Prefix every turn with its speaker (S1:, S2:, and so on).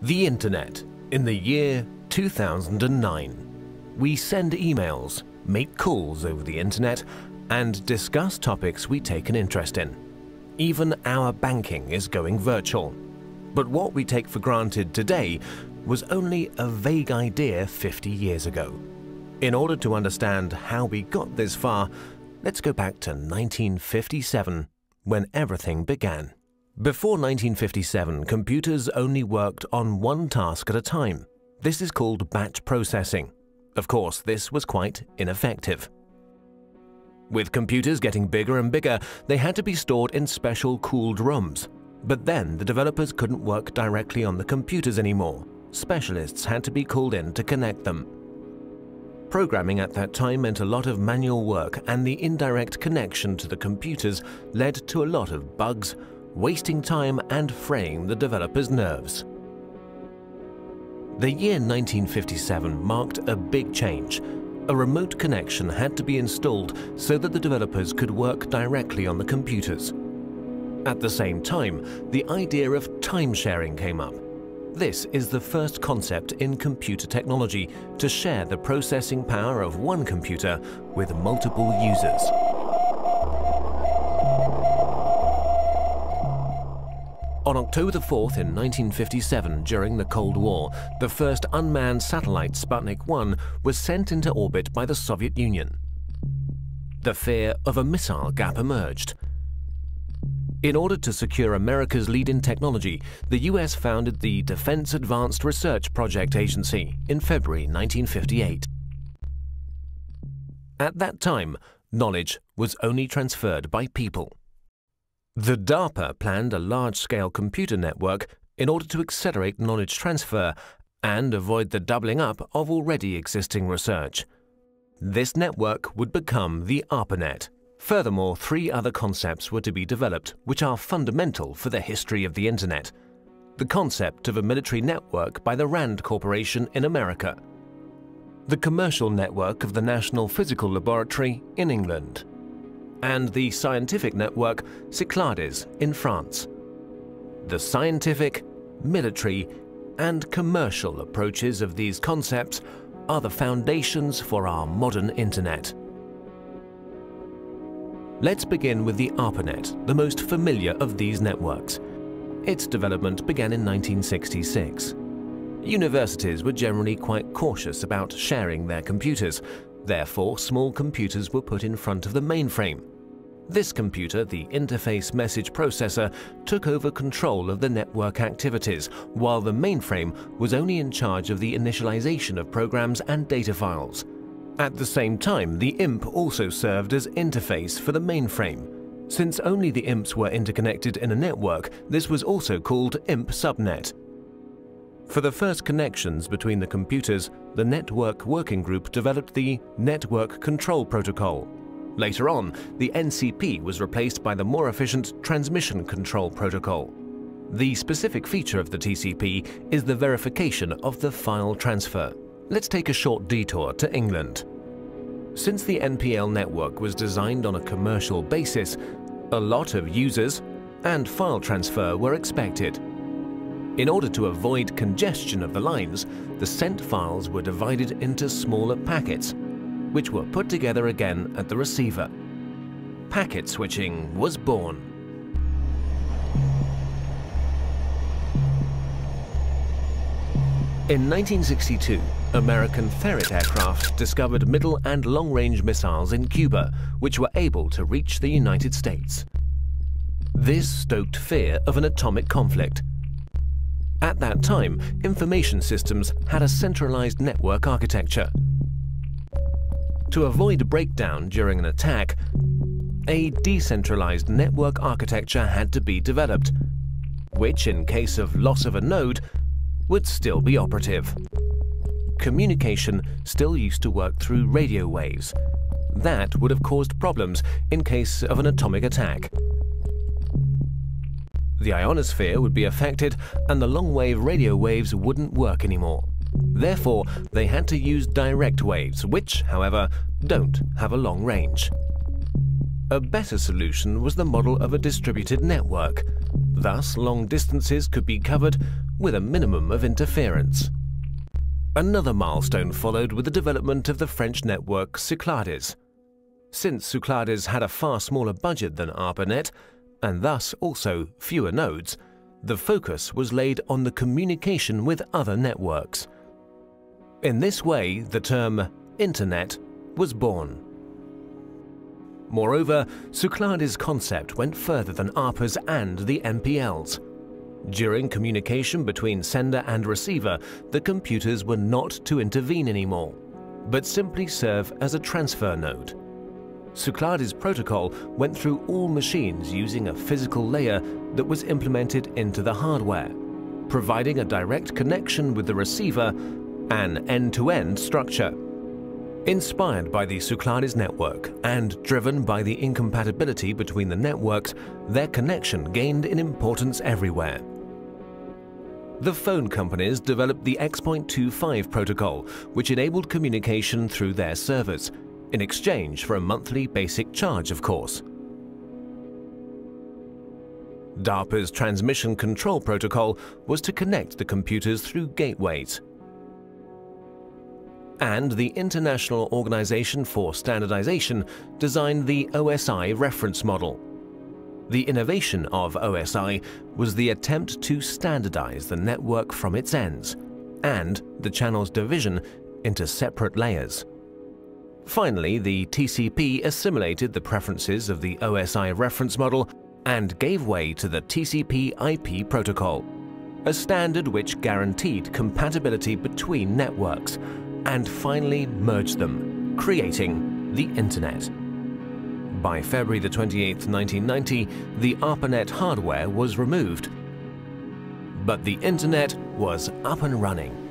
S1: The Internet in the year 2009. We send emails, make calls over the Internet, and discuss topics we take an interest in. Even our banking is going virtual. But what we take for granted today was only a vague idea 50 years ago. In order to understand how we got this far, let's go back to 1957, when everything began. Before 1957, computers only worked on one task at a time. This is called batch processing. Of course, this was quite ineffective. With computers getting bigger and bigger, they had to be stored in special cooled rooms. But then the developers couldn't work directly on the computers anymore. Specialists had to be called in to connect them. Programming at that time meant a lot of manual work, and the indirect connection to the computers led to a lot of bugs, wasting time and fraying the developers' nerves. The year 1957 marked a big change. A remote connection had to be installed so that the developers could work directly on the computers. At the same time, the idea of time sharing came up. This is the first concept in computer technology to share the processing power of one computer with multiple users. On October 4th in 1957, during the Cold War, the first unmanned satellite Sputnik 1 was sent into orbit by the Soviet Union. The fear of a missile gap emerged. In order to secure America's lead in technology, the US founded the Defense Advanced Research Project Agency in February 1958. At that time, knowledge was only transferred by people. The DARPA planned a large-scale computer network in order to accelerate knowledge transfer and avoid the doubling up of already existing research. This network would become the ARPANET. Furthermore, 3 other concepts were to be developed, which are fundamental for the history of the Internet. The concept of a military network by the RAND Corporation in America. The commercial network of the National Physical Laboratory in England. And the scientific network Cyclades in France. The scientific, military, and commercial approaches of these concepts are the foundations for our modern Internet. Let's begin with the ARPANET, the most familiar of these networks. Its development began in 1966. Universities were generally quite cautious about sharing their computers. Therefore, small computers were put in front of the mainframe. This computer, the interface message processor, took over control of the network activities, while the mainframe was only in charge of the initialization of programs and data files. At the same time, the IMP also served as interface for the mainframe. Since only the IMPs were interconnected in a network, this was also called IMP subnet. For the first connections between the computers, the Network Working Group developed the Network Control Protocol. Later on, the NCP was replaced by the more efficient Transmission Control Protocol. The specific feature of the TCP is the verification of the file transfer. Let's take a short detour to England. Since the NPL network was designed on a commercial basis, a lot of users and file transfer were expected. In order to avoid congestion of the lines, the sent files were divided into smaller packets, which were put together again at the receiver. Packet switching was born. In 1962, American Ferret aircraft discovered middle and long-range missiles in Cuba, which were able to reach the United States. This stoked fear of an atomic conflict. At that time, information systems had a centralized network architecture. To avoid breakdown during an attack, a decentralized network architecture had to be developed, which, in case of loss of a node, would still be operative. Communication still used to work through radio waves. That would have caused problems in case of an atomic attack. The ionosphere would be affected and the long-wave radio waves wouldn't work anymore. Therefore, they had to use direct waves, which, however, don't have a long range. A better solution was the model of a distributed network. Thus, long distances could be covered with a minimum of interference. Another milestone followed with the development of the French network Cyclades. Since Cyclades had a far smaller budget than ARPANET, and thus also fewer nodes, the focus was laid on the communication with other networks. In this way, the term Internet was born. Moreover, Cyclades' concept went further than ARPA's and the MPL's. During communication between sender and receiver, the computers were not to intervene anymore, but simply serve as a transfer node. Cyclades' protocol went through all machines using a physical layer that was implemented into the hardware, providing a direct connection with the receiver, an end-to-end structure. Inspired by the Cyclades network and driven by the incompatibility between the networks, their connection gained in importance everywhere. The phone companies developed the X.25 protocol, which enabled communication through their servers, in exchange for a monthly basic charge, of course. DARPA's transmission control protocol was to connect the computers through gateways. And the International Organization for Standardization designed the OSI reference model. The innovation of OSI was the attempt to standardize the network from its ends and the channel's division into separate layers. Finally, the TCP assimilated the preferences of the OSI reference model and gave way to the TCP/IP protocol, a standard which guaranteed compatibility between networks and finally merged them, creating the Internet. By February 28, 1990, the ARPANET hardware was removed, but the Internet was up and running.